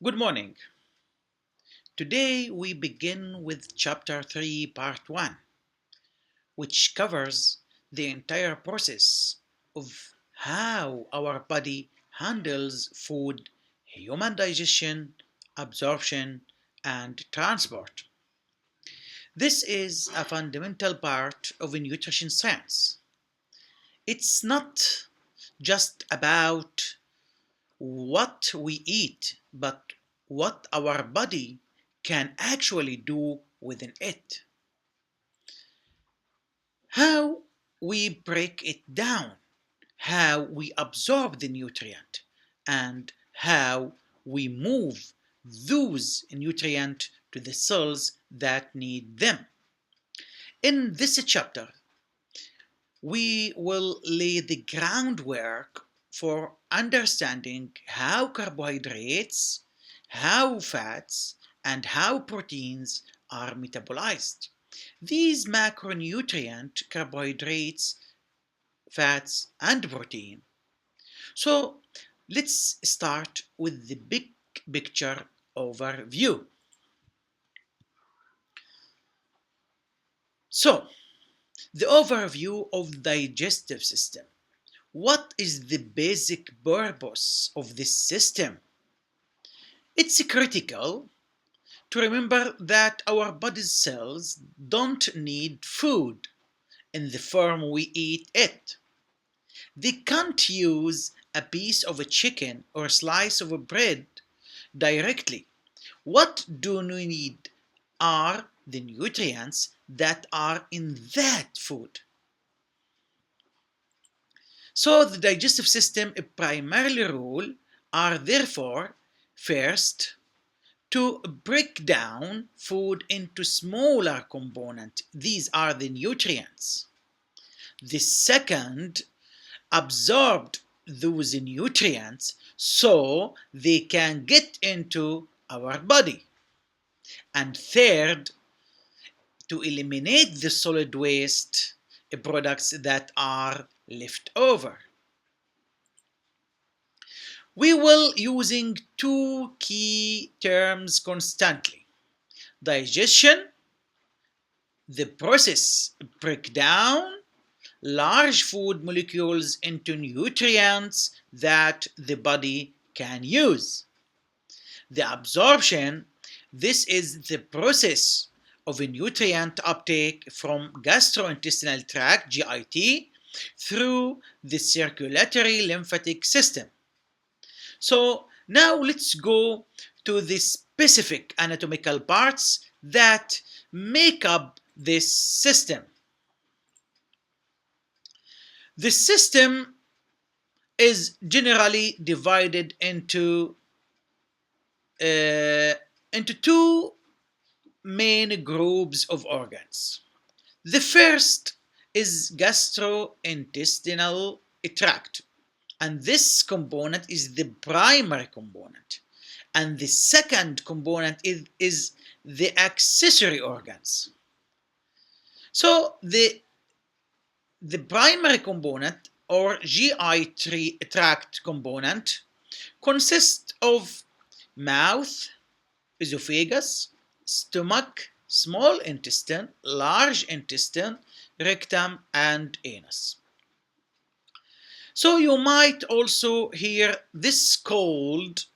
Good morning. Today we begin with Chapter 3, Part 1, which covers the entire process of how our body handles food, human digestion, absorption, and transport. This is a fundamental part of nutrition science. It's not just about what we eat, but what our body can actually do within it. How we break it down, how we absorb the nutrient, and how we move those nutrients to the cells that need them. In this chapter, we will lay the groundwork for understanding how carbohydrates, how fats, and how proteins are metabolized. These macronutrient carbohydrates, fats, and protein. So let's start with the big picture overview. So, the overview of the digestive system. What is the basic purpose of this system? It's critical to remember that our body's cells don't need food in the form we eat it. They can't use a piece of a chicken or a slice of a bread directly. What do we need are the nutrients that are in that food. So the digestive system primarily role are therefore first to break down food into smaller components. These are the nutrients. The second, absorbed those nutrients so they can get into our body. And third, to eliminate the solid waste products that are left over. We will using two key terms constantly. Digestion, the process break down large food molecules into nutrients that the body can use. The absorption, this is the process of a nutrient uptake from gastrointestinal tract GIT through the circulatory lymphatic system. So now let's go to the specific anatomical parts that make up this system. The system is generally divided uh, into two main groups of organs. The first is gastrointestinal tract, and this component is the primary component. And the second component is the accessory organs. So the primary component or GI tract component consists of mouth, esophagus, stomach, small intestine, large intestine, rectum, and anus. So you might also hear this called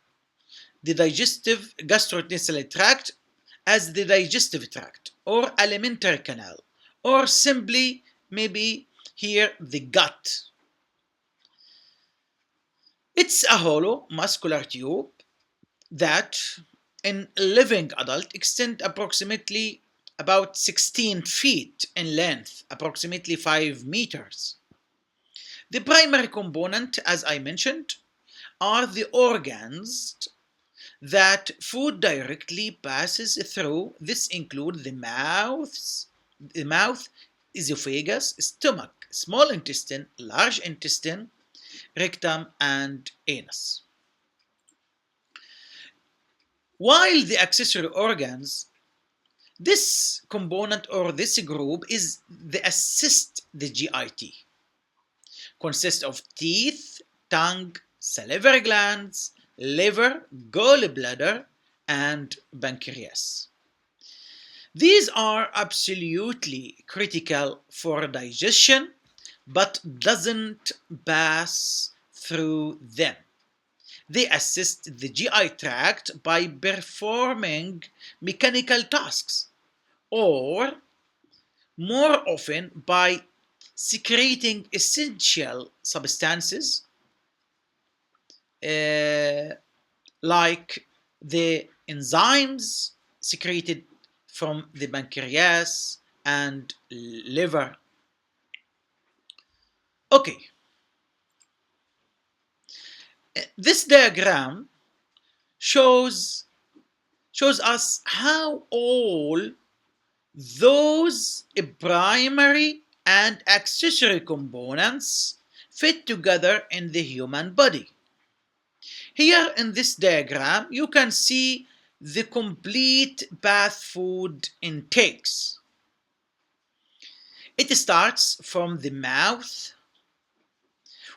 the digestive gastrointestinal tract as the digestive tract or alimentary canal, or simply maybe here the gut. It's a hollow muscular tube that in a living adult extend approximately about 16 feet in length, approximately 5 meters. The primary component, as I mentioned, are the organs that food directly passes through. This include the mouth, esophagus, stomach, small intestine, large intestine, rectum, and anus. While the accessory organs, this component or this group is the assist the GIT, consists of teeth, tongue, salivary glands, liver, gallbladder, and pancreas. These are absolutely critical for digestion, but doesn't pass through them. They assist the GI tract by performing mechanical tasks, or more often by secreting essential substances uh, like the enzymes secreted from the pancreas and liver. Okay, this diagram shows us how all those primary and accessory components fit together in the human body. Here in this diagram, you can see the complete path food intakes. It starts from the mouth,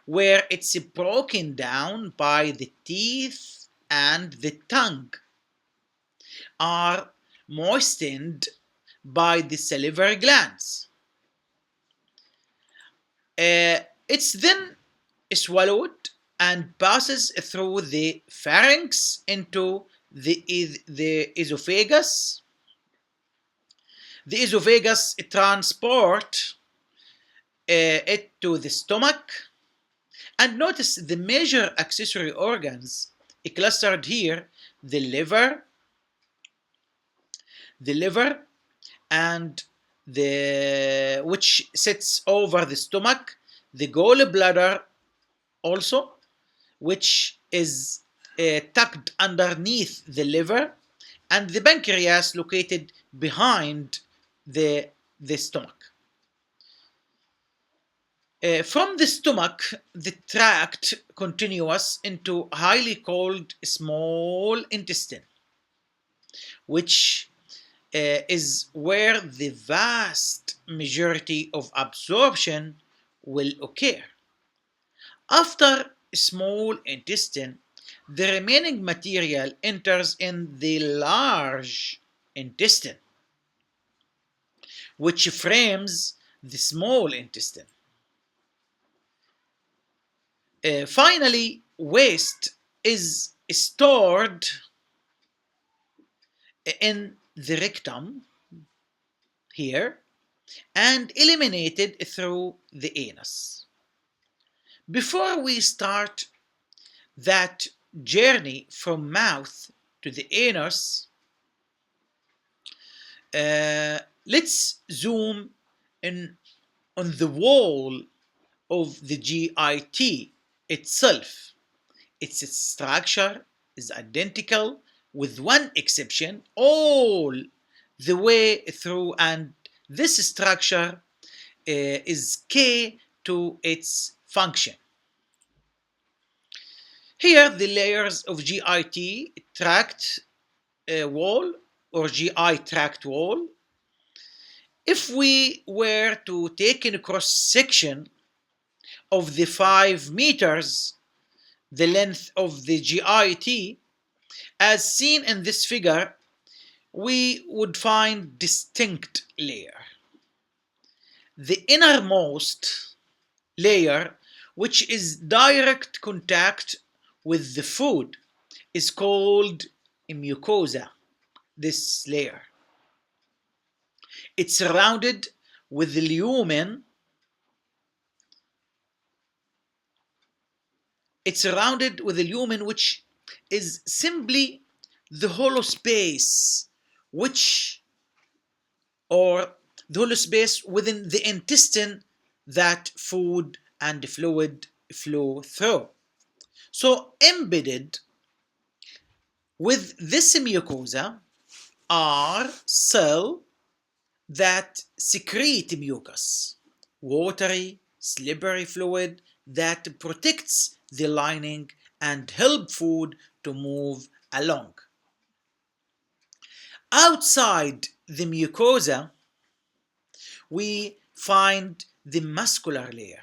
where it's broken down by the teeth and the tongue, are moistened by the salivary glands. It's then swallowed and passes through the pharynx into the esophagus. The esophagus transport it to the stomach. And notice the major accessory organs clustered here: the liver, and the which sits over the stomach, the gallbladder also, which is tucked underneath the liver, and the pancreas located behind the stomach. From the stomach, the tract continues into highly cold small intestine, which is where the vast majority of absorption will occur. After small intestine, the remaining material enters in the large intestine, which frames the small intestine. Finally, waste is stored in the rectum here and eliminated through the anus. Before we start that journey from mouth to the anus, let's zoom in on the wall of the GIT itself. Its structure is identical with one exception all the way through, and this structure is key to its function. Here, the layers of GIT tract wall or GI tract wall. If we were to take a cross section of the 5 meters, the length of the GIT, as seen in this figure, we would find distinct layer. The innermost layer, which is direct contact with the food, is called a mucosa. This layer, it's surrounded with the lumen. It's surrounded with a lumen, which is simply the hollow space within the intestine that food and fluid flow through. So embedded with this mucosa are cells that secrete mucus, watery, slippery fluid that protects the lining and help food to move along. Outside the mucosa, we find the muscular layer.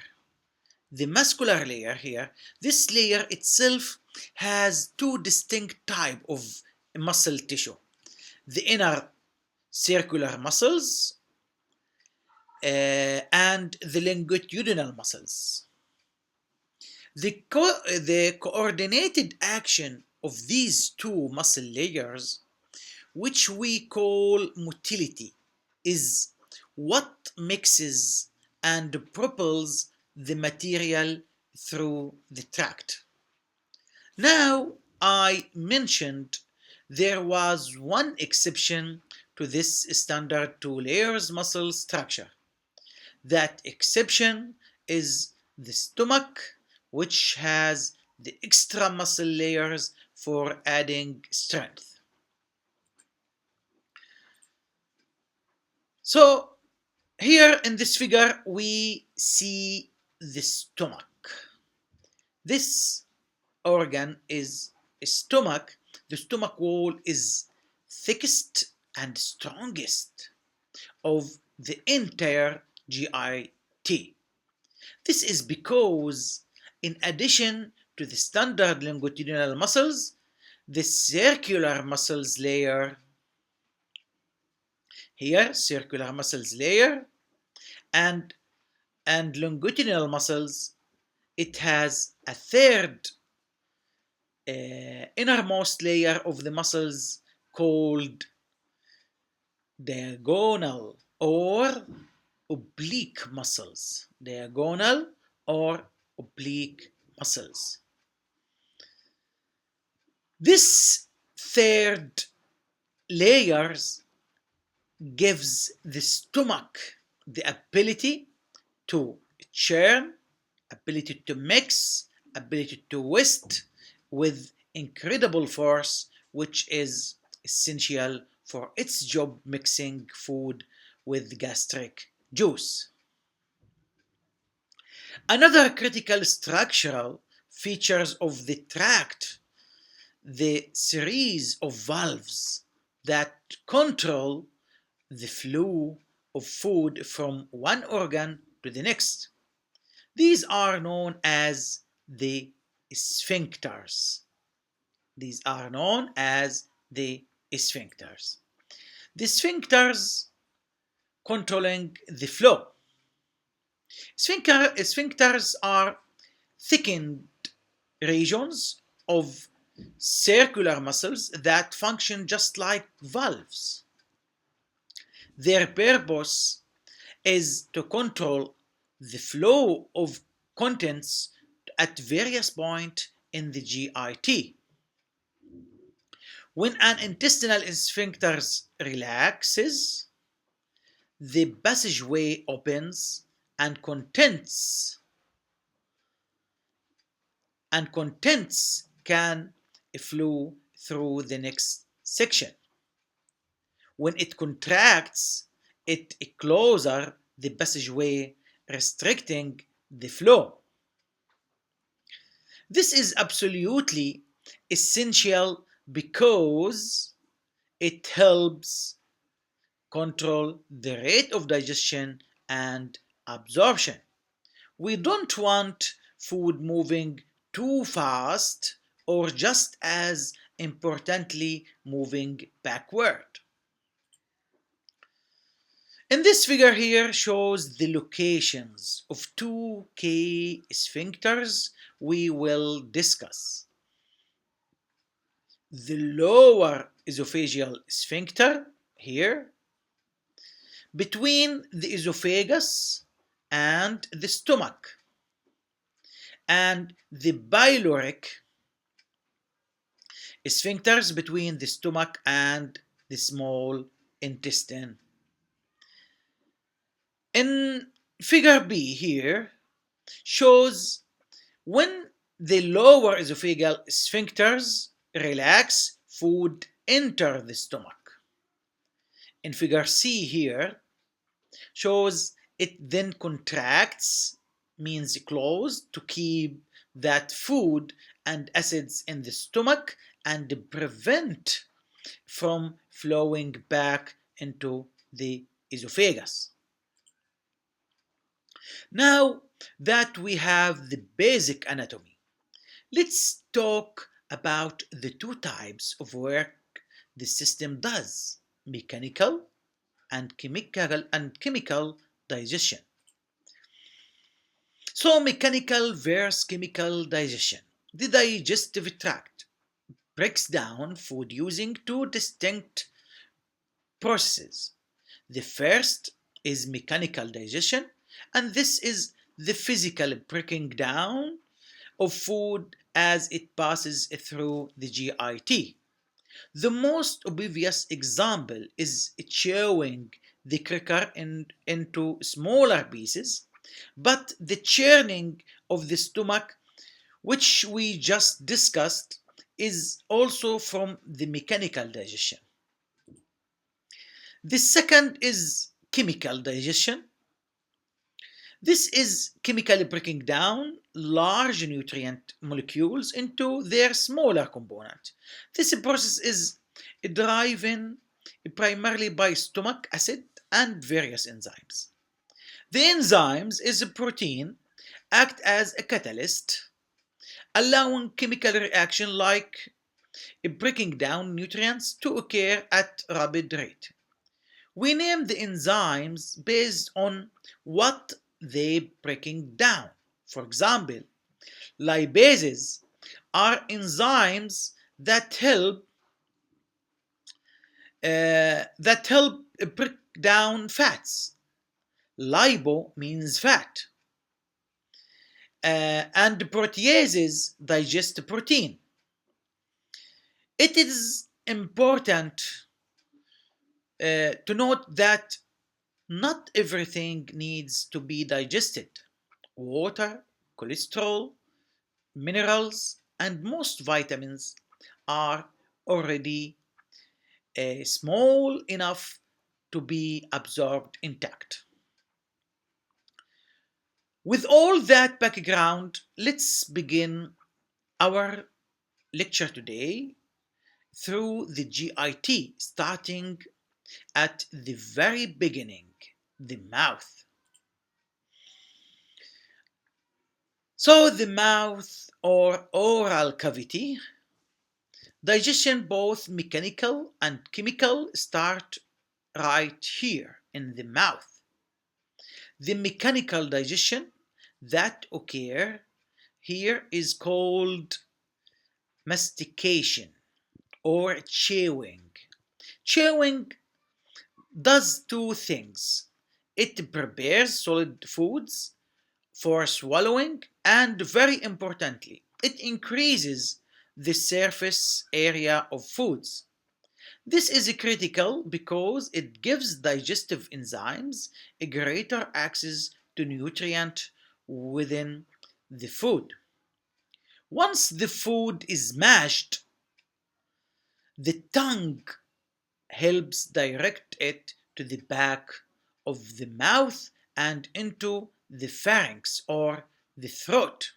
The muscular layer here, this layer itself has two distinct types of muscle tissue: the inner circular muscles and the longitudinal muscles. The coordinated action of these two muscle layers, which we call motility, is what mixes and propels the material through the tract. Now, I mentioned there was one exception to this standard two layers muscle structure. That exception is the stomach, which has the extra muscle layers for adding strength. So, here in this figure, we see the stomach. This organ is a stomach. The stomach wall is thickest and strongest of the entire GIT. This is because, in addition to the standard longitudinal muscles, the circular muscles layer, here circular muscles layer, and longitudinal muscles, it has a third innermost layer of the muscles called diagonal or oblique muscles. Diagonal or oblique muscles. This third layers gives the stomach the ability to churn, ability to mix, ability to twist with incredible force, which is essential for its job mixing food with gastric juice. Another critical structural features of the tract, the series of valves that control the flow of food from one organ to the next. These are known as the sphincters. These are known as the sphincters. The sphincters controlling the flow. Sphincters are thickened regions of circular muscles that function just like valves. Their purpose is to control the flow of contents at various points in the GIT. When an intestinal sphincter relaxes, the passageway opens and contents can flow through the next section. When it contracts, it closes the passageway, restricting the flow. This is absolutely essential because it helps control the rate of digestion and absorption. We don't want food moving too fast or, just as importantly, moving backward. In this figure here shows the locations of two key sphincters we will discuss. The lower esophageal sphincter here, between the esophagus and the stomach, and the pyloric sphincters between the stomach and the small intestine. In figure B here shows when the lower esophageal sphincters relax, food enter the stomach. In figure C here shows it then contracts, means closed, to keep that food and acids in the stomach and prevent from flowing back into the esophagus. Now that we have the basic anatomy, Let's talk about the two types of work the system does: mechanical and chemical digestion. So, mechanical versus chemical digestion. The digestive tract breaks down food using two distinct processes. The first is mechanical digestion, and this is the physical breaking down of food as it passes through the GIT. The most obvious example is chewing the cracker into smaller pieces, but the churning of the stomach, which we just discussed, is also from the mechanical digestion. The second is chemical digestion. This is chemically breaking down large nutrient molecules into their smaller components. This process is driven primarily by stomach acid and various enzymes. The enzymes is a protein act as a catalyst, allowing chemical reaction like breaking down nutrients to occur at rapid rate. We name the enzymes based on what they breaking down. For example, lipases are enzymes that help break down fats. Lipo means fat, and proteases digest protein. It is important to note that not everything needs to be digested. Water, cholesterol, minerals, and most vitamins are already small enough to be absorbed intact. With all that background, let's begin our lecture today through the GIT, starting at the very beginning, the mouth. So, the mouth or oral cavity, digestion, both mechanical and chemical, start right here in the mouth. The mechanical digestion that occur here is called mastication or chewing. Chewing does two things. It prepares solid foods for swallowing, and very importantly, it increases the surface area of foods. This is critical because it gives digestive enzymes a greater access to nutrient within the food. Once the food is mashed, the tongue helps direct it to the back of the mouth and into the pharynx or the throat.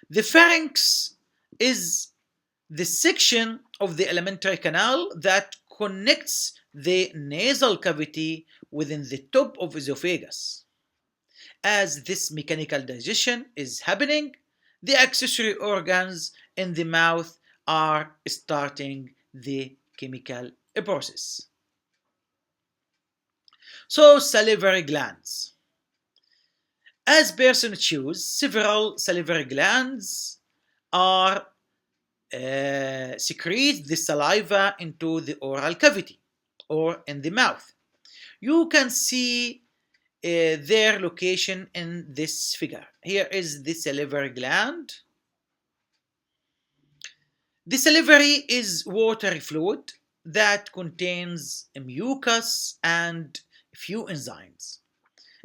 The pharynx is the section of the alimentary canal that connects the nasal cavity within the top of esophagus. As this mechanical digestion is happening, the accessory organs in the mouth are starting the chemical process. So, salivary glands. As person chews, several salivary glands are secrete the saliva into the oral cavity or in the mouth. You can see their location in this figure. Here is the salivary gland. The salivary is watery fluid that contains mucus and few enzymes.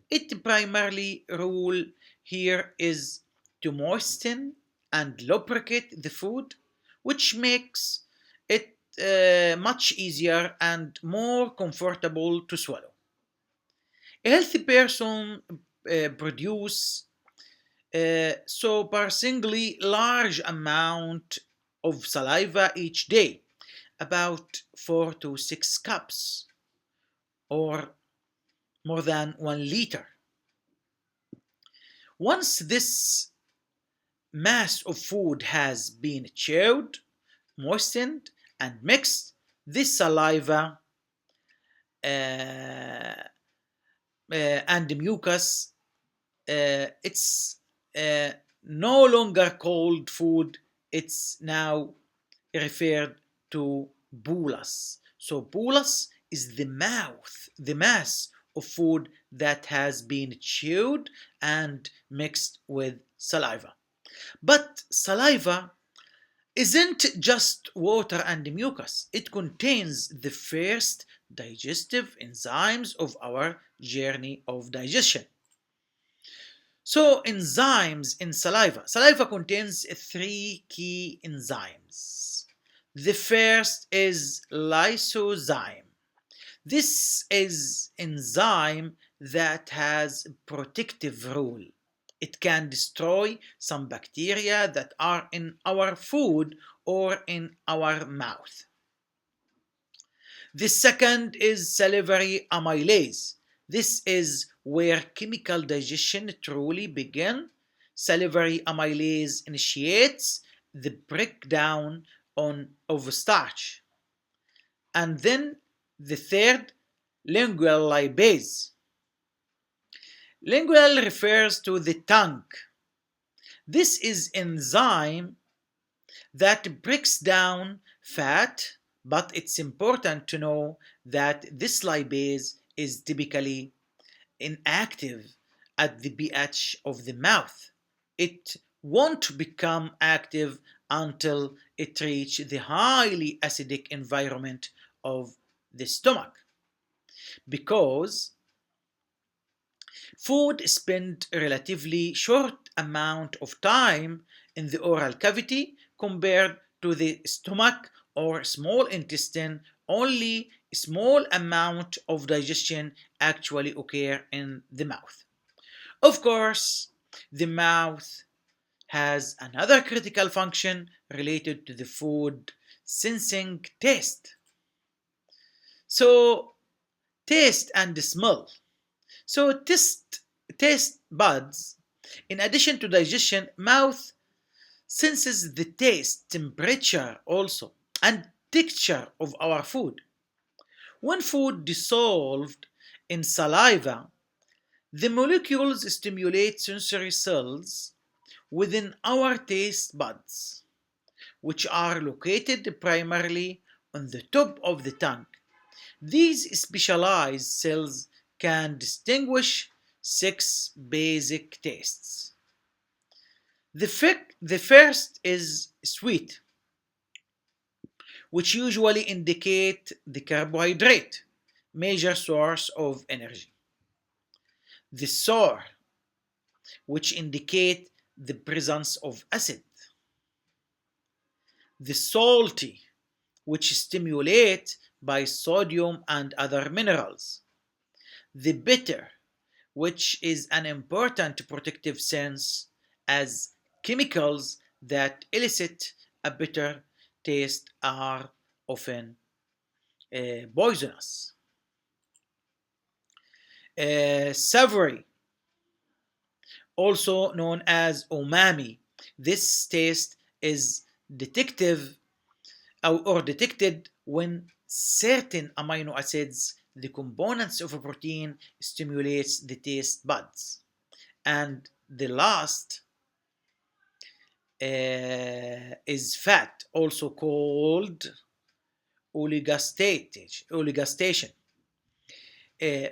Its primarily role here is to moisten and lubricate the food, which makes it much easier and more comfortable to swallow. A healthy person produce surprisingly large amount of saliva each day, about 4 to 6 cups, or more than 1 liter. Once this mass of food has been chewed, moistened, and mixed, this saliva uh, and mucus, it's no longer called food, it's now referred to bolus. So bolus is the mouth, the mass of food that has been chewed and mixed with saliva. But saliva isn't just water and mucus, it contains the first digestive enzymes of our journey of digestion. So, enzymes in saliva. Saliva contains three key enzymes. The first is lysozyme. This is enzyme that has protective role. It can destroy some bacteria that are in our food or in our mouth. The second is salivary amylase. This is where chemical digestion truly begins. Salivary amylase initiates the breakdown of starch. And then the third, lingual lipase. Lingual refers to the tongue. This is enzyme that breaks down fat, but it's important to know that this lipase is typically inactive at the pH of the mouth. It won't become active until it reaches the highly acidic environment of the stomach. Because food spends a relatively short amount of time in the oral cavity compared to the stomach or small intestine, only a small amount of digestion actually occur in the mouth. Of course, the mouth has another critical function related to the food sensing taste. So, taste and smell. So, taste buds, in addition to digestion, mouth senses the taste, temperature also, and texture of our food. When food dissolved in saliva, the molecules stimulate sensory cells within our taste buds, which are located primarily on the top of the tongue. These specialized cells can distinguish six basic tastes. The first is sweet, which usually indicate the carbohydrate, major source of energy. The sour, which indicate the presence of acid. The salty, which stimulate by sodium and other minerals. The bitter, which is an important protective sense as chemicals that elicit a bitter taste are often poisonous. Savory, also known as umami. This taste is detected when certain amino acids, the components of a protein, stimulates the taste buds. And the last is fat, also called oligostation.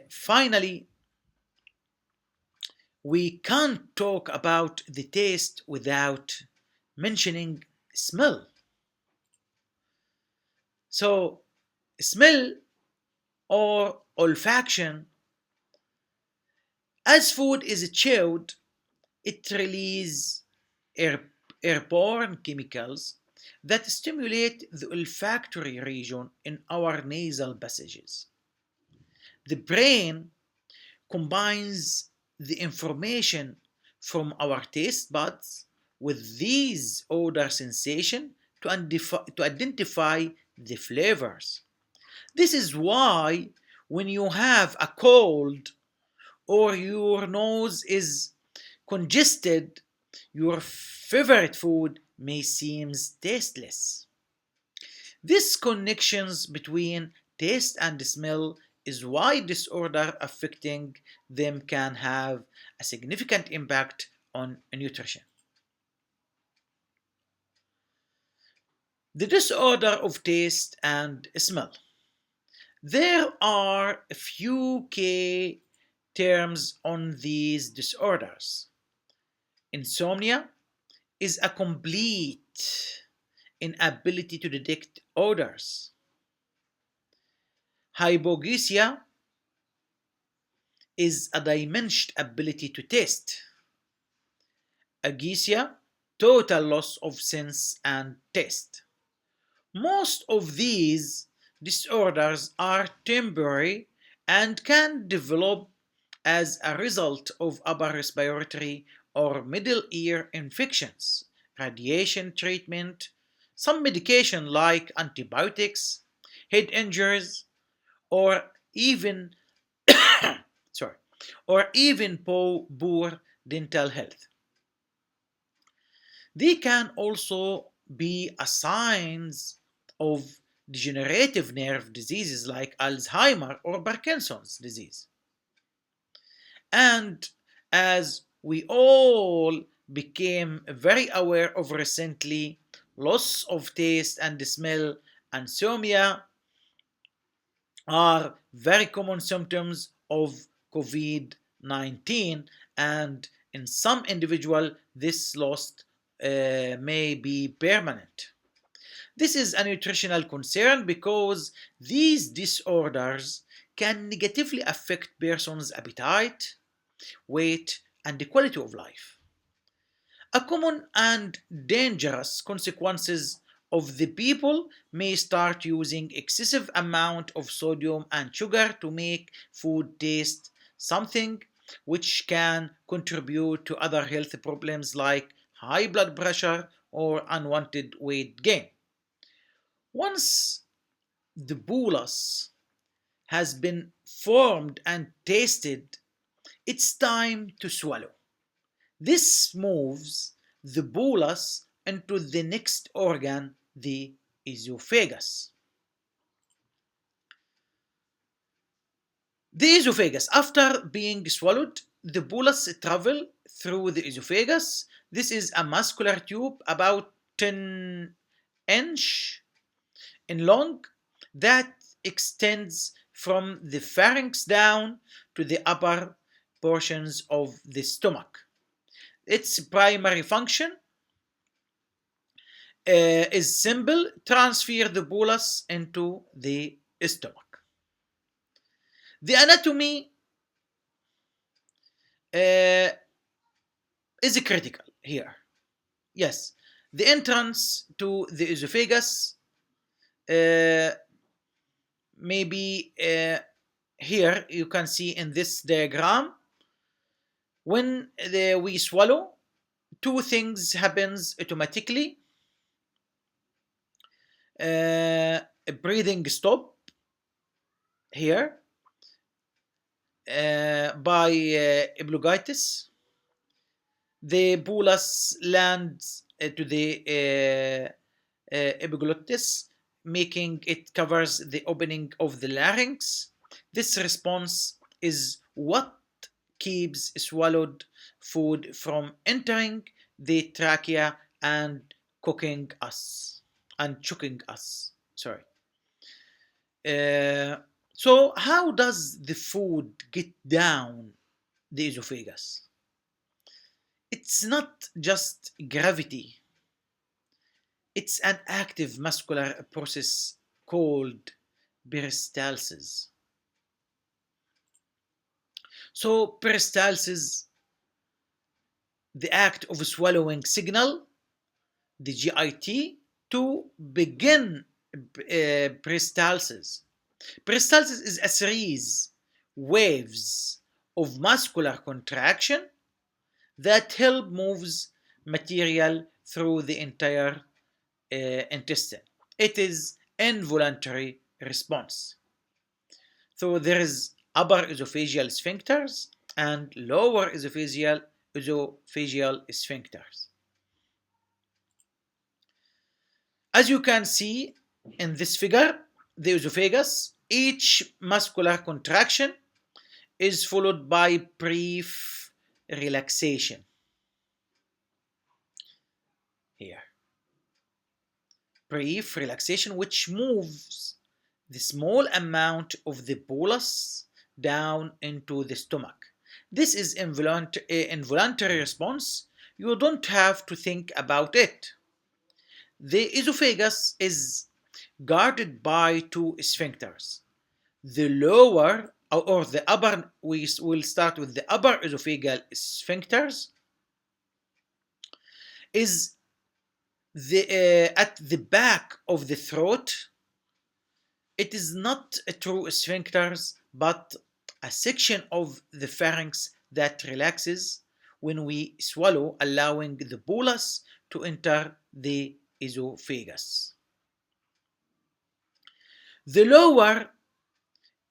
Finally, we can't talk about the taste without mentioning smell. So, smell or olfaction, as food is chewed, it releases air, airborne chemicals that stimulate the olfactory region in our nasal passages. The brain combines the information from our taste buds with these odor sensation to identify the flavors. This is why when you have a cold or your nose is congested, your favorite food may seem tasteless. This connections between taste and smell is why disorder affecting them can have a significant impact on nutrition. The disorder of taste and smell. There are a few key terms on these disorders. Insomnia is a complete inability to detect odors. Hypogeusia is a diminished ability to taste. Ageusia, total loss of sense and taste. Most of these disorders are temporary and can develop as a result of upper respiratory or middle ear infections, radiation treatment, some medication like antibiotics, head injuries, or even sorry, or even poor dental health. They can also be a signs of degenerative nerve diseases like Alzheimer or Parkinson's disease. And as we all became very aware of recently, loss of taste and smell, insomnia are very common symptoms of COVID 19, and in some individual, this loss may be permanent. This is a nutritional concern because these disorders can negatively affect person's appetite, weight, and the quality of life. A common and dangerous consequences of the people may start using excessive amount of sodium and sugar to make food taste something which can contribute to other health problems like high blood pressure or unwanted weight gain. Once the bolus has been formed and tasted, it's time to swallow. This moves the bolus into the next organ, the esophagus. The esophagus, after being swallowed, the bolus travel through the esophagus. This is a muscular tube about 10 inch in long that extends from the pharynx down to the upper portions of the stomach. Its primary function is simple: transfer the bolus into the stomach. The anatomy uh, is critical here. Yes, the entrance to the esophagus uh, maybe here you can see in this diagram when we swallow, two things happens automatically. Breathing stop here by epiglottis. The bolus lands to the epiglottis, making it covers the opening of the larynx. This response is what keeps swallowed food from entering the trachea and cooking us and choking us. Sorry. Uh, so, how does the food get down the esophagus? It's not just gravity, it's an active muscular process called peristalsis. So, peristalsis, the act of swallowing, signal the GIT to begin peristalsis. Peristalsis is a series waves of muscular contraction that help moves material through the entire intestine. It is involuntary response. So there is upper esophageal sphincters and lower esophageal esophageal sphincters. As you can see in this figure, the esophagus, each muscular contraction is followed by brief relaxation. Here. Brief relaxation, which moves the small amount of the bolus down into the stomach. This is involuntary response. You don't have to think about it. The esophagus is guarded by two sphincters. The lower or the upper, we will start with the upper esophageal sphincters, is at the back of the throat. It is not a true sphincters, but a section of the pharynx that relaxes when we swallow, allowing the bolus to enter the esophagus. The lower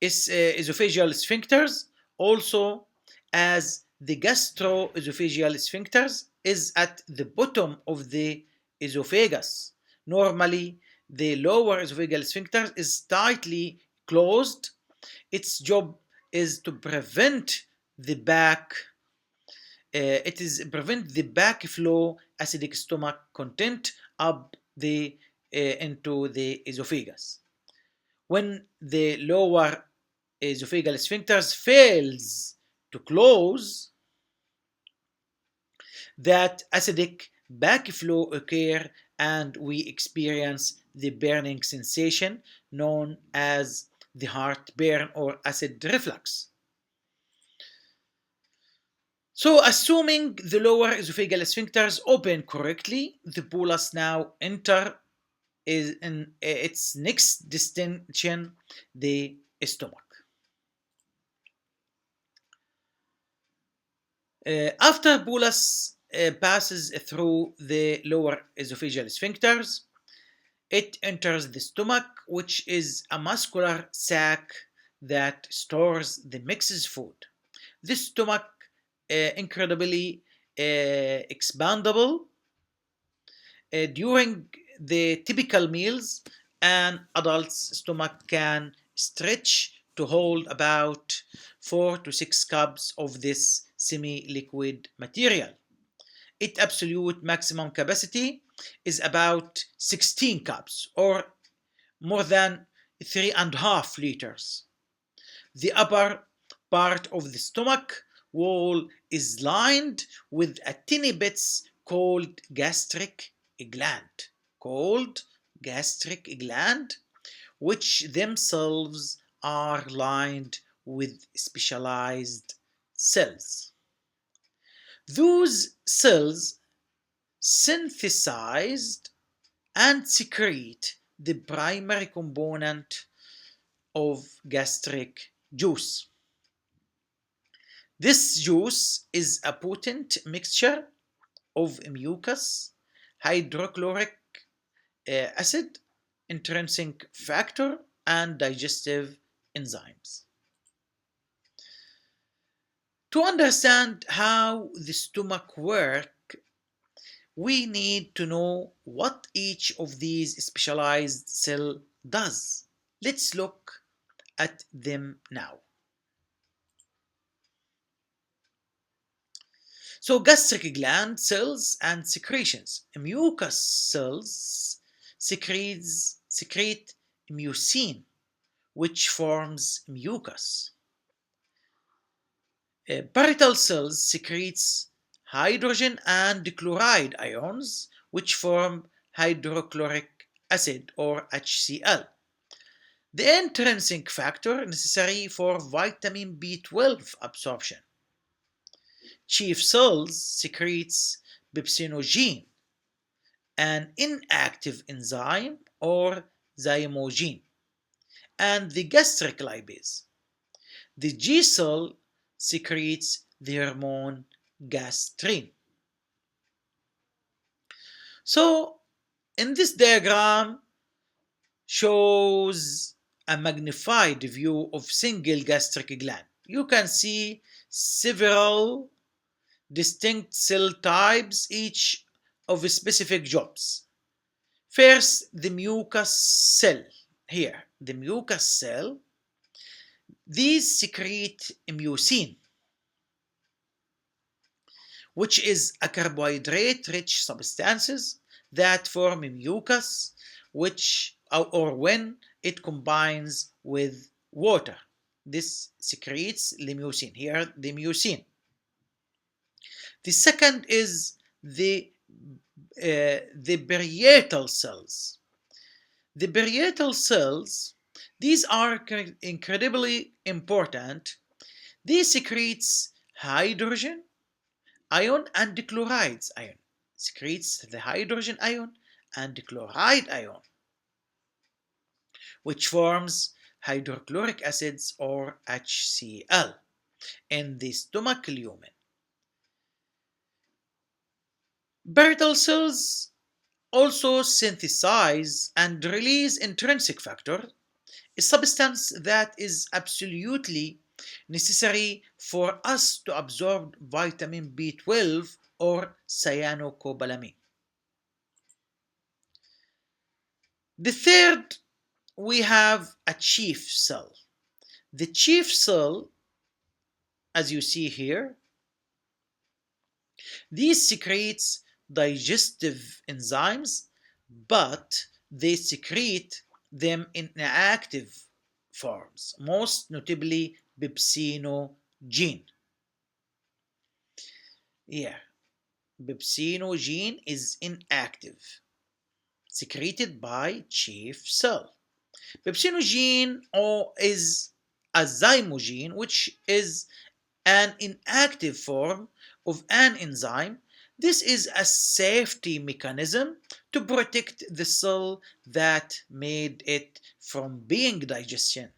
esophageal sphincters, also as the gastroesophageal sphincters, is at the bottom of the esophagus. Normally, the lower esophageal sphincter is tightly closed. Its job is to prevent the backflow acidic stomach content up into the esophagus. When the lower esophageal sphincters fails to close, that acidic backflow occur and we experience the burning sensation known as the heartburn or acid reflux. So, assuming the lower esophageal sphincters open correctly, the bolus now enter is in its next destination, the stomach. After bolus passes through the lower esophageal sphincters, it enters the stomach, which is a muscular sac that stores the mixed food. This stomach incredibly expandable. During the typical meals, an adult's stomach can stretch to hold about 4 to 6 cups of this semi-liquid material. Its absolute maximum capacity is about 16 cups or more than 3.5 liters. The upper part of the stomach wall is lined with a tiny bits called gastric gland, which themselves are lined with specialized cells. Those cells synthesized and secrete the primary component of gastric juice. This juice is a potent mixture of mucus, hydrochloric acid, intrinsic factor, and digestive enzymes. To understand how the stomach works, we need to know what each of these specialized cells does. Let's look at them now. So, gastric gland cells and secretions. Mucus cells secrete mucin, which forms mucus. Parietal cells secretes hydrogen and chloride ions, which form hydrochloric acid or HCl. The intrinsic factor necessary for vitamin B12 absorption. Chief cells secretes pepsinogen, an inactive enzyme or zymogen, and the gastric lipase. The G cell secretes the hormone gastrin. So, in this diagram shows a magnified view of single gastric gland. You can see several distinct cell types, each of specific jobs. First, the mucus cell. Here, the mucus cell, these secrete mucin, which is a carbohydrate-rich substances that form mucus, which or when it combines with water. This secretes the mucin. Here, the mucin. The second is the parietal cells. The parietal cells, these are incredibly important. They secretes hydrogen ion and the chlorides ion. Secretes the hydrogen ion and the chloride ion, which forms hydrochloric acids or HCl in the stomach lumen. Parietal cells also synthesize and release intrinsic factor, a substance that is absolutely necessary for us to absorb vitamin B12 or cyanocobalamin. The third, we have a chief cell. The chief cell, as you see here, these secretes digestive enzymes, but they secrete them in inactive forms, most notably pepsinogen. Yeah, pepsinogen is inactive, secreted by chief cell. Pepsinogen is a zymogen, which is an inactive form of an enzyme. This is a safety mechanism to protect the cell that made it from being digestion.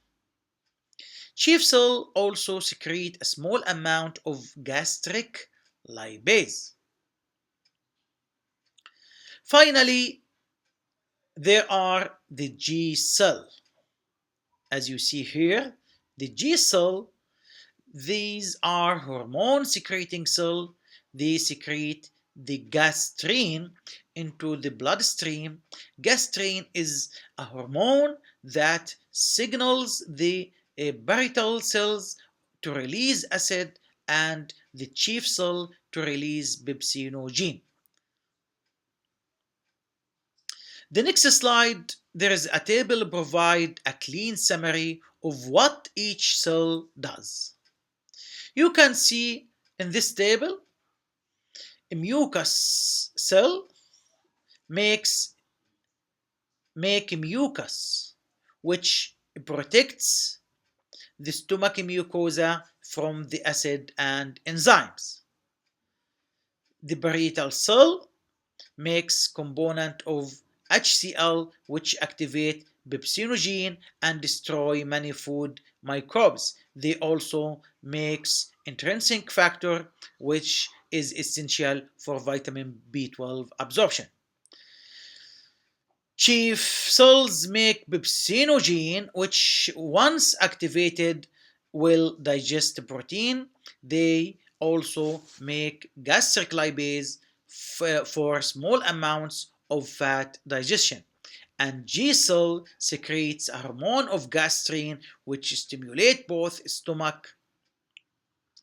Chief cell also secrete a small amount of gastric lipase. Finally, there are the G cell. As you see here, the G cell, these are hormone secreting cells. They secrete the gastrin into the bloodstream. Gastrin is a hormone that signals the parietal cells to release acid and the chief cell to release pepsinogen. The next slide, there is a table provide a clean summary of what each cell does. You can see in this table, a mucus cell make mucus, which protects the stomach mucosa from the acid and enzymes. The parietal cell makes component of HCl, which activate pepsinogen and destroy many food microbes. They also makes intrinsic factor, which is essential for vitamin B12 absorption. Chief cells make pepsinogen, which once activated will digest protein. They also make gastric lipase for small amounts of fat digestion. And G cell secretes a hormone of gastrin, which stimulate both stomach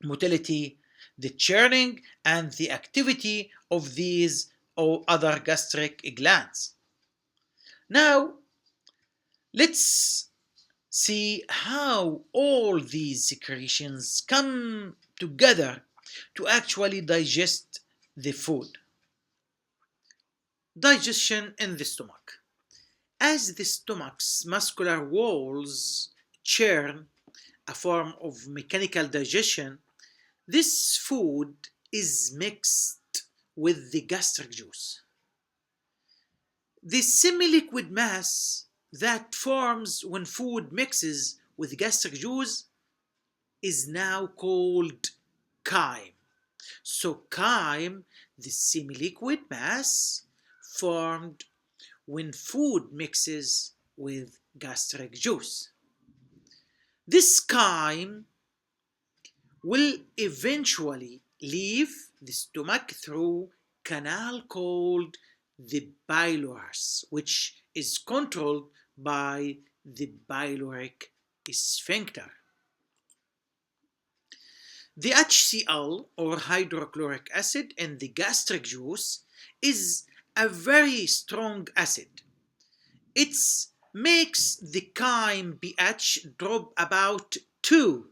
motility, the churning, and the activity of these or other gastric glands. Now, let's see how all these secretions come together to actually digest the food. Digestion in the stomach. As the stomach's muscular walls churn, a form of mechanical digestion, this food is mixed with the gastric juice. The semi-liquid mass that forms when food mixes with gastric juice is now called chyme. So chyme, the semi-liquid mass formed when food mixes with gastric juice. This chyme will eventually leave the stomach through canal called the pylorus, which is controlled by the pyloric sphincter. The HCl, or hydrochloric acid, in the gastric juice is a very strong acid. It makes the chyme pH drop about 2,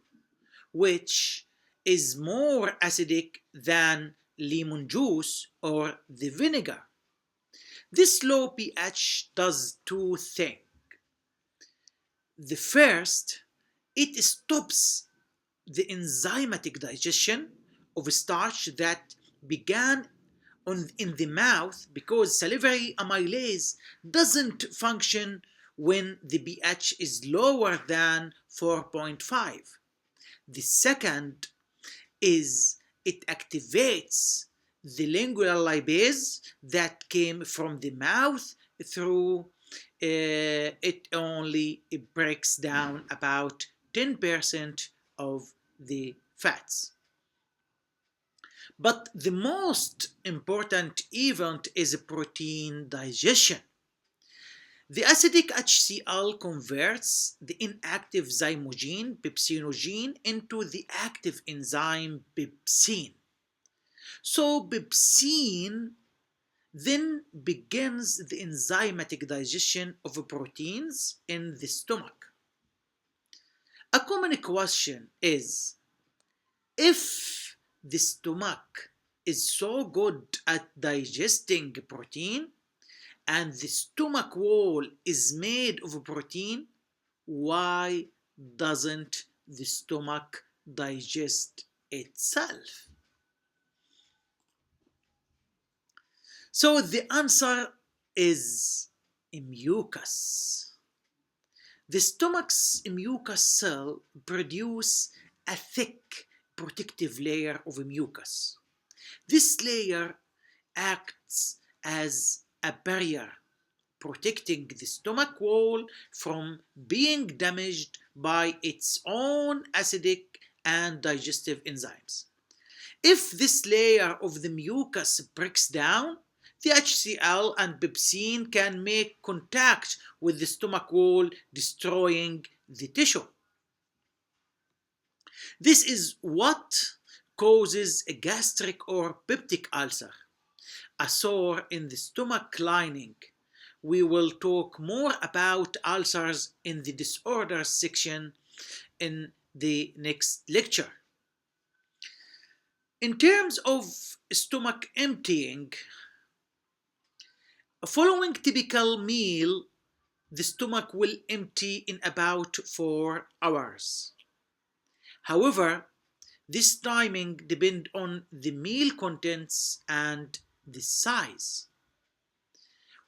which is more acidic than lemon juice or the vinegar. This low pH does two things. The first, it stops the enzymatic digestion of starch that began in the mouth, because salivary amylase doesn't function when the pH is lower than 4.5. The second is it activates the lingual lipase that came from the mouth through it only breaks down about 10% of the fats. But the most important event is protein digestion. The acidic HCl converts the inactive zymogen pepsinogen into the active enzyme pepsin. So pepsin then begins the enzymatic digestion of proteins in the stomach. A common question is, if the stomach is so good at digesting protein and the stomach wall is made of protein, why doesn't the stomach digest itself? So the answer is mucus. The stomach's mucus cell produce a thick protective layer of mucus. This layer acts as a barrier, protecting the stomach wall from being damaged by its own acidic and digestive enzymes. If this layer of the mucus breaks down, the HCl and pepsin can make contact with the stomach wall, destroying the tissue. This is what causes a gastric or peptic ulcer, a sore in the stomach lining. We will talk more about ulcers in the disorders section in the next lecture. In terms of stomach emptying, following typical meal, the stomach will empty in about 4 hours. However, this timing depends on the meal contents and the size.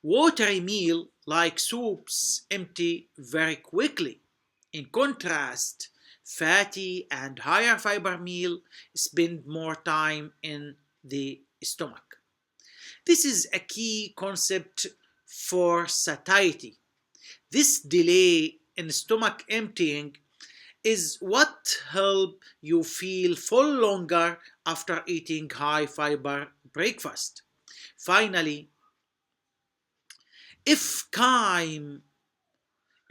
Watery meal like soups empty very quickly. In contrast, fatty and higher fiber meal spend more time in the stomach. This is a key concept for satiety. This delay in stomach emptying is what helps you feel full longer after eating high fiber breakfast. Finally, if chyme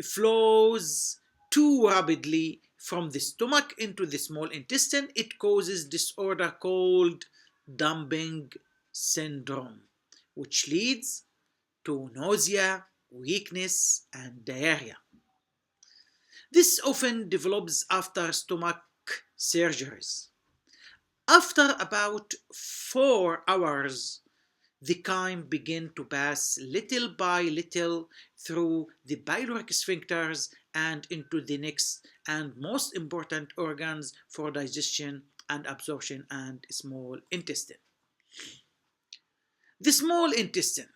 flows too rapidly from the stomach into the small intestine, it causes disorder called dumping syndrome, which leads to nausea, weakness, and diarrhea. This often develops after stomach surgeries. After about 4 hours, the chyme begins to pass little by little through the pyloric sphincters and into the next and most important organs for digestion and absorption, and small intestine. The small intestine,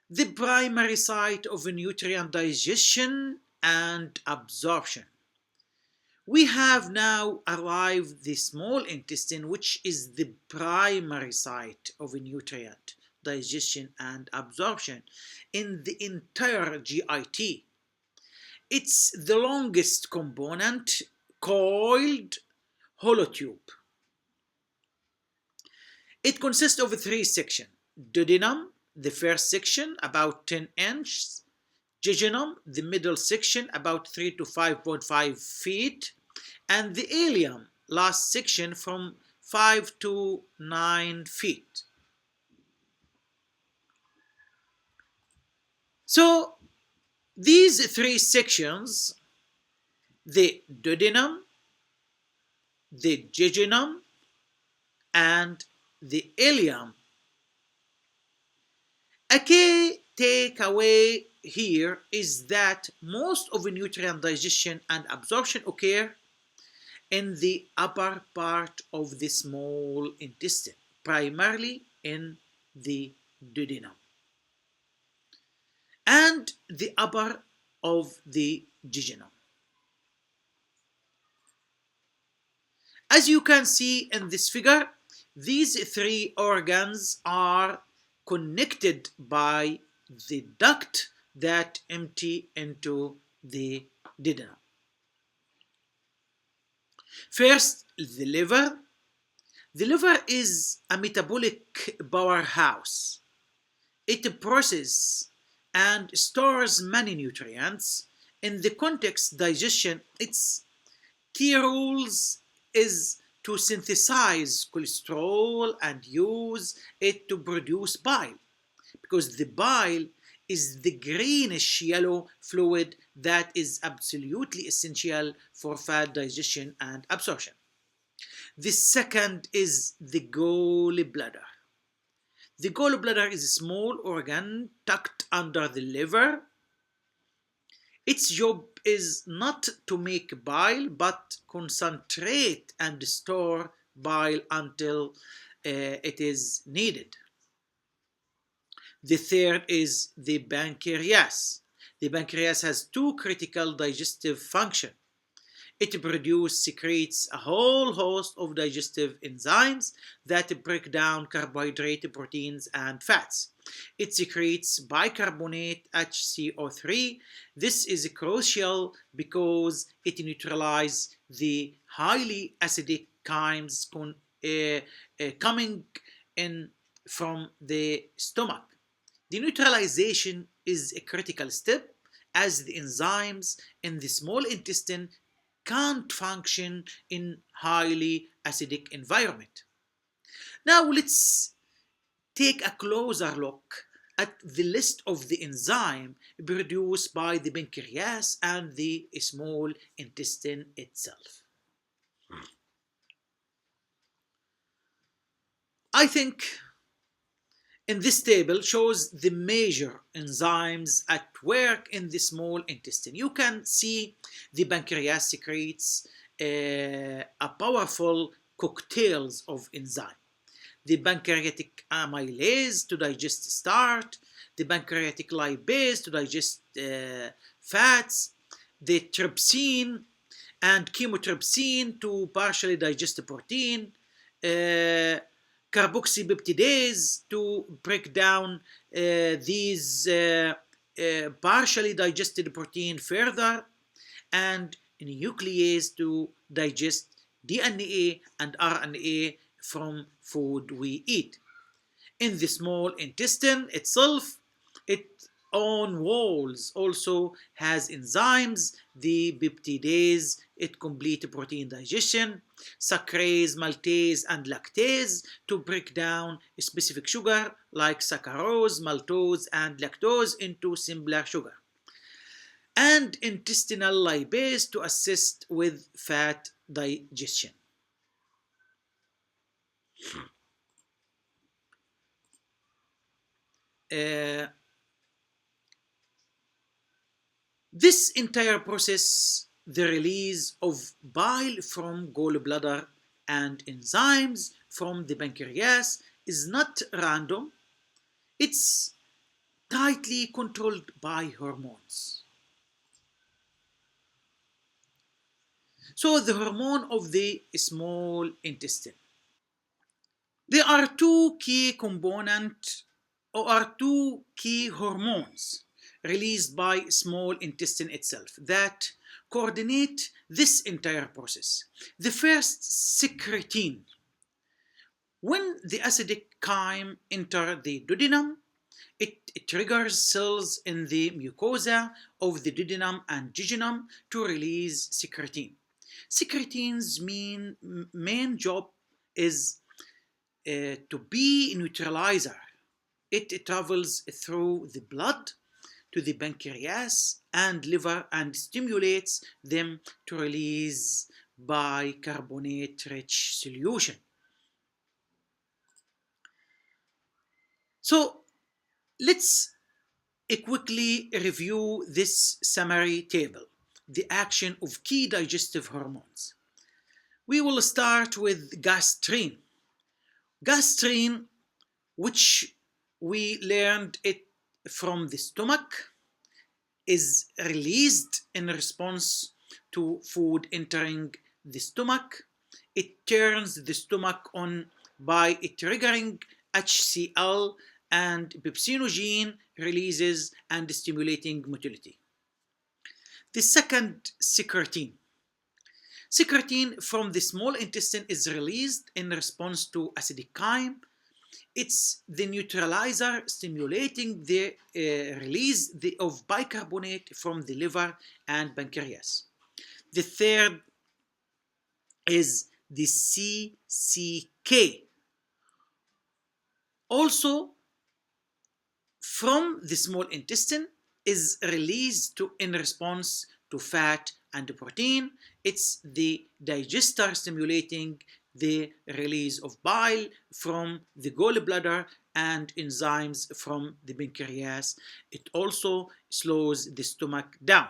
the primary site of nutrient digestion and absorption. We have now arrived the small intestine, which is the primary site of nutrient digestion and absorption in the entire GIT. It's the longest component, coiled hollow tube. It consists of three sections. Duodenum, the first section, about 10 inches. Jejunum, the middle section, about 3 to 5.5 feet. And the ileum, last section, from 5 to 9 feet. So these three sections, the duodenum, the jejunum, and the ileum. A key takeaway here is that most of the nutrient digestion and absorption occur in the upper part of the small intestine, primarily in the duodenum and the upper of the jejunum. As you can see in this figure, these three organs are connected by the duct that empty into the duodenum. First, the liver. The liver is a metabolic powerhouse. It processes and stores many nutrients. In the context digestion, its key roles is to synthesize cholesterol and use it to produce bile, because the bile is the greenish yellow fluid that is absolutely essential for fat digestion and absorption. The second is the gallbladder. The gallbladder is a small organ tucked under the liver. Its job is not to make bile, but concentrate and store bile until it is needed. The third is the pancreas. The pancreas has two critical digestive functions. It secretes a whole host of digestive enzymes that break down carbohydrate, proteins, and fats. It secretes bicarbonate HCO3. This is crucial because it neutralizes the highly acidic chymes coming in from the stomach. The neutralization is a critical step as the enzymes in the small intestine can't function in highly acidic environment. Now let's take a closer look at the list of the enzyme produced by the pancreas and the small intestine itself. I think in this table shows the major enzymes at work in the small intestine. You can see the pancreas secretes a powerful cocktails of enzymes. The pancreatic amylase to digest starch, the pancreatic lipase to digest fats, the trypsin and chymotrypsin to partially digest protein, carboxypeptidase to break down these partially digested protein further, and nuclease to digest DNA and RNA from food we eat. In the small intestine itself, its own walls also has enzymes, the peptidase, it complete protein digestion, sucrase, maltase, and lactase to break down specific sugar like saccharose, maltose, and lactose into simpler sugar, and intestinal lipase to assist with fat digestion. This entire process, the release of bile from gallbladder and enzymes from the pancreas, is not random. It's tightly controlled by hormones. So the hormone of the small intestine. There are two key components or two key hormones released by small intestine itself that coordinate this entire process. The first, secretin. When the acidic chyme enter the duodenum, it triggers cells in the mucosa of the duodenum and jejunum to release secretin. Secretin's main job is to be neutralizer. It travels through the blood to the pancreas and liver and stimulates them to release bicarbonate-rich solution. So let's quickly review this summary table, the action of key digestive hormones. We will start with gastrin. Gastrin, which we learned it from the stomach, is released in response to food entering the stomach. It turns the stomach on by triggering HCl and pepsinogen releases and stimulating motility. The second, secretin. Secretin from the small intestine is released in response to acidic chyme. It's the neutralizer stimulating the release of bicarbonate from the liver and pancreas. The third is the CCK. Also, from the small intestine is released in response to fat and protein. It's the digester stimulating the release of bile from the gallbladder and enzymes from the pancreas. It also slows the stomach down.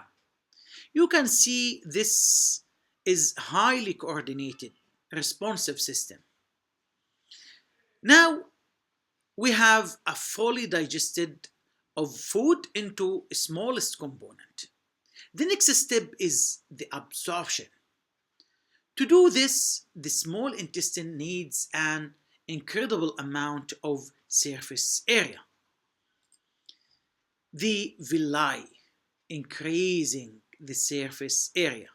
You can see this is highly coordinated, responsive system. Now we have a fully digested of food into smallest component. The next step is the absorption. To do this, the small intestine needs an incredible amount of surface area. The villi, increasing the surface area.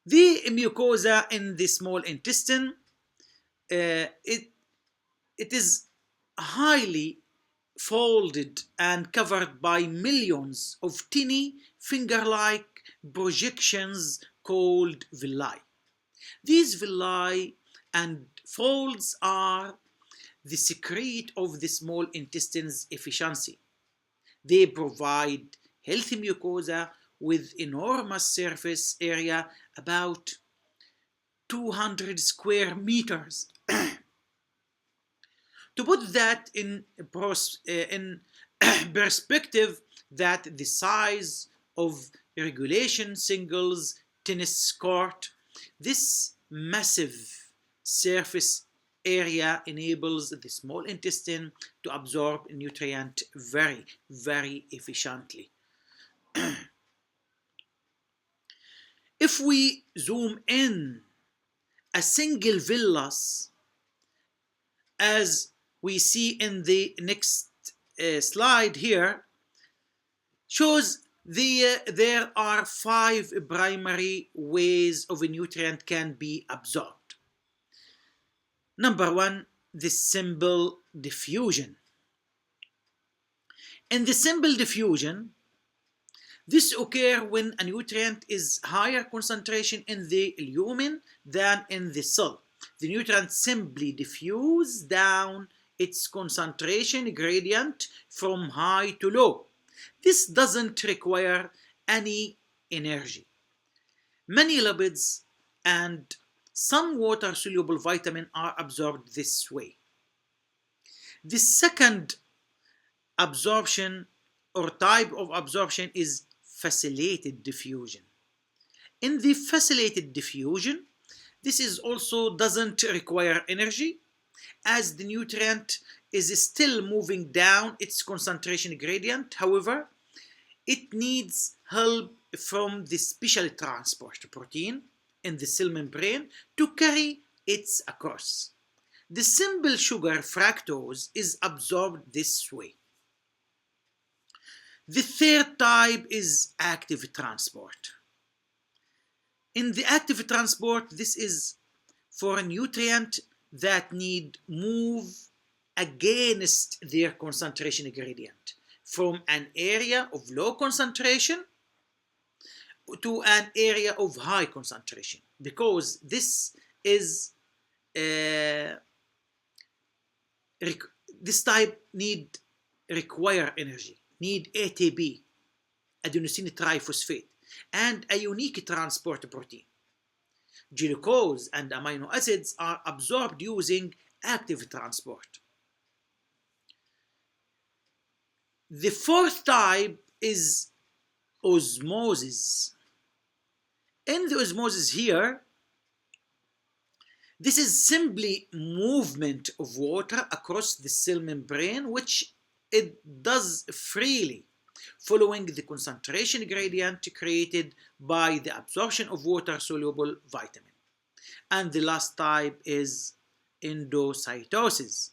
The mucosa in the small intestine, it is highly folded and covered by millions of tiny finger-like projections called villi. These villi and folds are the secret of the small intestine's efficiency. They provide healthy mucosa with enormous surface area, about 200 square meters. To put that in perspective, that the size of regulation singles tennis court, this massive surface area enables the small intestine to absorb nutrient very, very efficiently. If we zoom in, a single villus, as we see in the next slide here, shows there are 5 primary ways of a nutrient can be absorbed. Number 1, the simple diffusion. In the simple diffusion, this occurs when a nutrient is higher concentration in the lumen than in the cell. The nutrient simply diffuses down its concentration gradient from high to low. This doesn't require any energy. Many lipids and some water-soluble vitamin are absorbed this way. The second absorption or type of absorption is facilitated diffusion. In the facilitated diffusion, this is also doesn't require energy, as the nutrient is still moving down its concentration gradient. However, it needs help from the special transport protein in the cell membrane to carry it across. The simple sugar fructose is absorbed this way. The third type is active transport. In the active transport, this is for a nutrient that need move against their concentration gradient from an area of low concentration to an area of high concentration, because this is uh, this type require energy, need ATP, adenosine triphosphate, and a unique transport protein. Glucose and amino acids are absorbed using active transport. The fourth type is osmosis. In the osmosis here, this is simply movement of water across the cell membrane, which it does freely, following the concentration gradient created by the absorption of water-soluble vitamin. And the last type is endocytosis.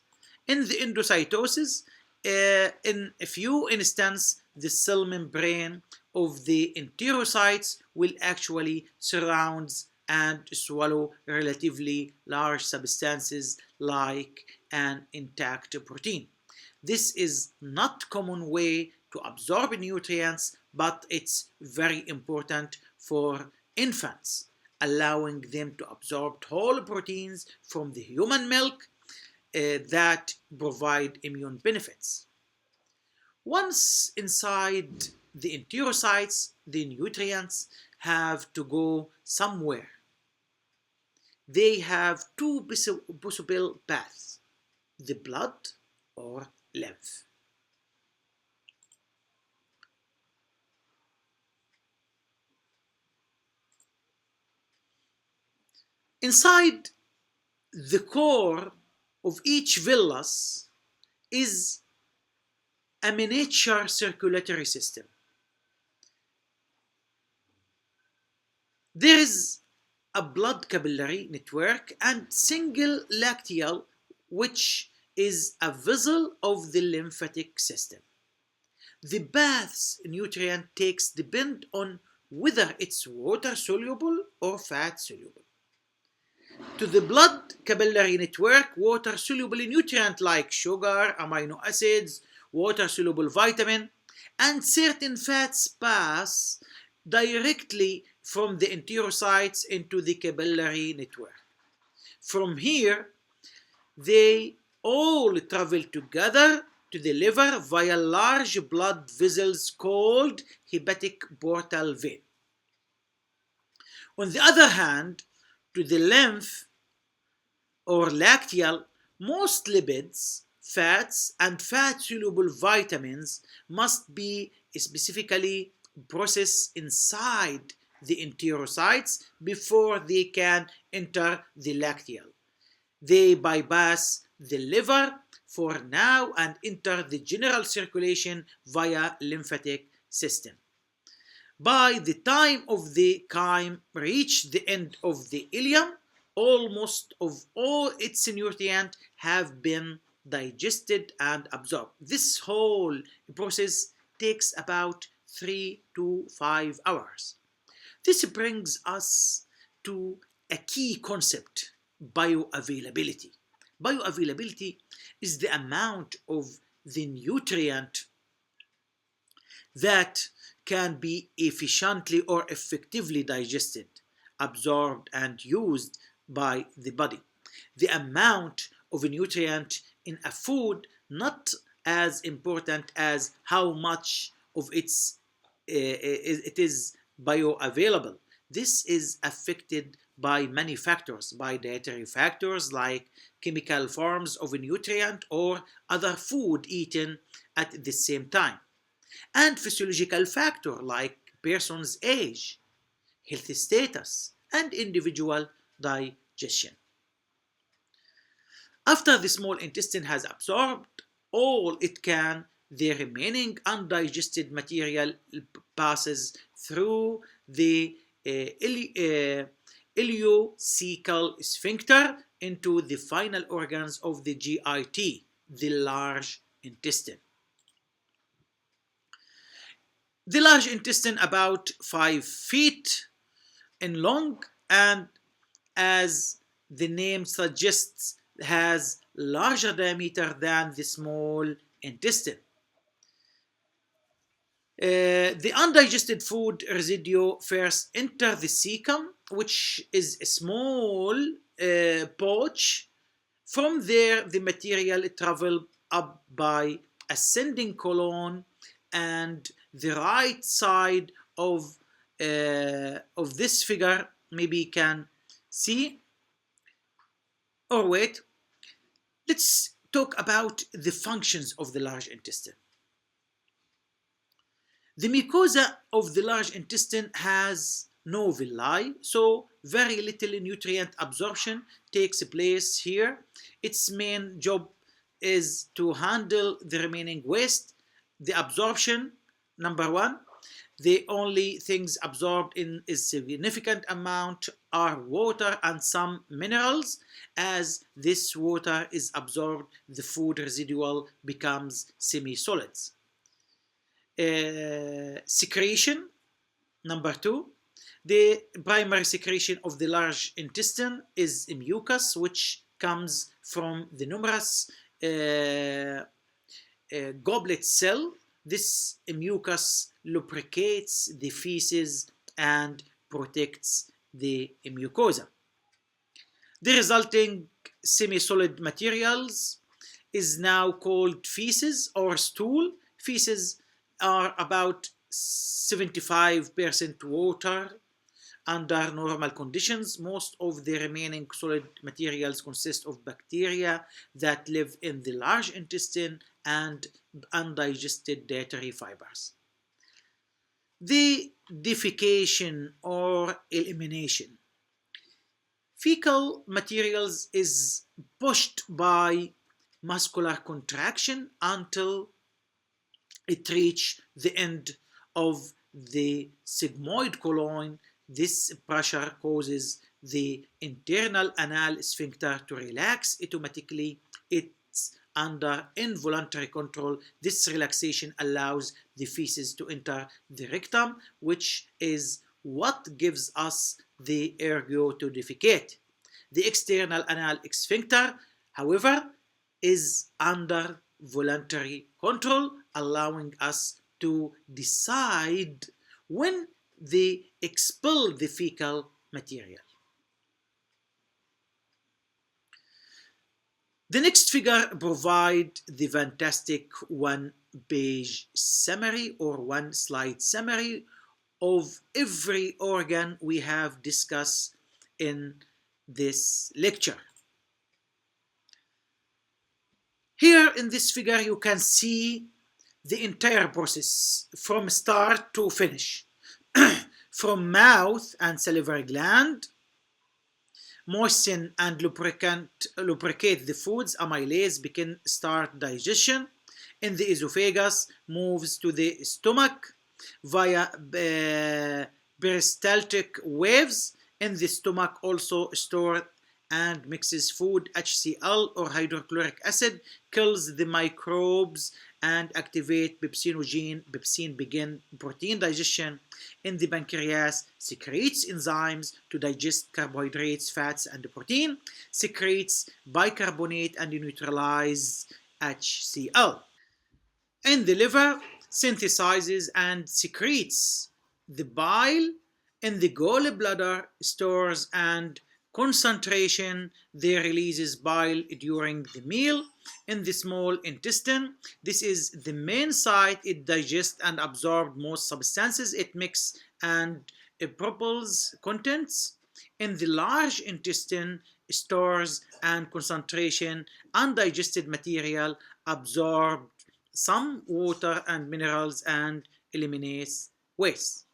In the endocytosis, in a few instances, the cell membrane of the enterocytes will actually surround and swallow relatively large substances like an intact protein. This is not common way to absorb nutrients, but it's very important for infants, allowing them to absorb whole proteins from the human milk that provide immune benefits. Once inside the enterocytes, the nutrients have to go somewhere. They have two possible paths: the blood or lymph. Inside the core of each villus is a miniature circulatory system. There is a blood capillary network and single lacteal, which is a vessel of the lymphatic system. The bath's nutrient takes depend on whether it's water soluble or fat soluble. To the blood capillary network, water soluble nutrient like sugar, amino acids, water soluble vitamin, and certain fats pass directly from the enterocytes into the capillary network. From here, they all travel together to the liver via large blood vessels called hepatic portal vein. On the other hand, to the lymph or lacteal, most lipids, fats, and fat-soluble vitamins must be specifically processed inside the enterocytes before they can enter the lacteal. They bypass the liver for now and enter the general circulation via lymphatic system. By the time of the chyme reach the end of the ileum, almost of all its nutrients have been digested and absorbed. This whole process takes about 3 to 5 hours. This brings us to a key concept: bioavailability. Bioavailability is the amount of the nutrient that can be efficiently or effectively digested, absorbed, and used by the body. The amount of a nutrient in a food not as important as how much of it is bioavailable. This is affected by many factors, by dietary factors like chemical forms of a nutrient or other food eaten at the same time, and physiological factors like person's age, health status, and individual digestion. After the small intestine has absorbed all it can, the remaining undigested material passes through the ileocecal sphincter into the final organs of the GIT, the large intestine. The large intestine about 5 feet in long, and as the name suggests, has larger diameter than the small intestine. The undigested food residue first enter the cecum, which is a small pouch. From there, the material travel up by ascending colon, and the right side of this figure maybe you can see. Or wait, let's talk about the functions of the large intestine. The mucosa of the large intestine has no villi, so very little nutrient absorption takes place here. Its main job is to handle the remaining waste. The absorption, number one, the only things absorbed in a significant amount are water and some minerals. As this water is absorbed, the food residual becomes semi-solids. Secretion, number two, the primary secretion of the large intestine is mucus, which comes from the numerous goblet cell. This mucus lubricates the feces and protects the mucosa. The resulting semi-solid materials is now called feces or stool. Feces are about 75% water under normal conditions. Most of the remaining solid materials consist of bacteria that live in the large intestine and undigested dietary fibers. The defecation or elimination. Fecal materials is pushed by muscular contraction until it reaches the end of the sigmoid colon. This pressure causes the internal anal sphincter to relax automatically. It's under involuntary control. This relaxation allows the feces to enter the rectum, which is what gives us the ergo to defecate. The external anal sphincter, however, is under voluntary control, allowing us to decide when they expel the fecal material. The next figure provides the fantastic one-page summary or one-slide summary of every organ we have discussed in this lecture. Here in this figure you can see the entire process from start to finish. From mouth and salivary gland, moisten and lubricate the foods. Amylase begin start digestion. In the esophagus, moves to the stomach via peristaltic waves. In the stomach, also store and mixes food. HCl or hydrochloric acid kills the microbes and activate pepsinogen. Pepsin begin protein digestion. In the pancreas, secretes enzymes to digest carbohydrates, fats, and protein. Secretes bicarbonate and neutralize HCl. In the liver, synthesizes and secretes the bile. In the gallbladder, stores and concentration. They releases bile during the meal. In the small intestine, this is the main site. It digests and absorbs most substances. It mixes and propels contents. In the large intestine, stores and concentration. Undigested material absorbed some water and minerals and eliminates waste.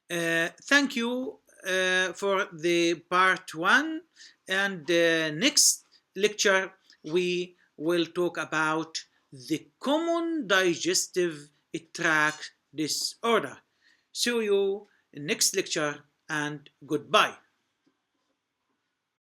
Thank you for the part 1, and next lecture we will talk about the common digestive tract disorder. See you in next lecture, and goodbye.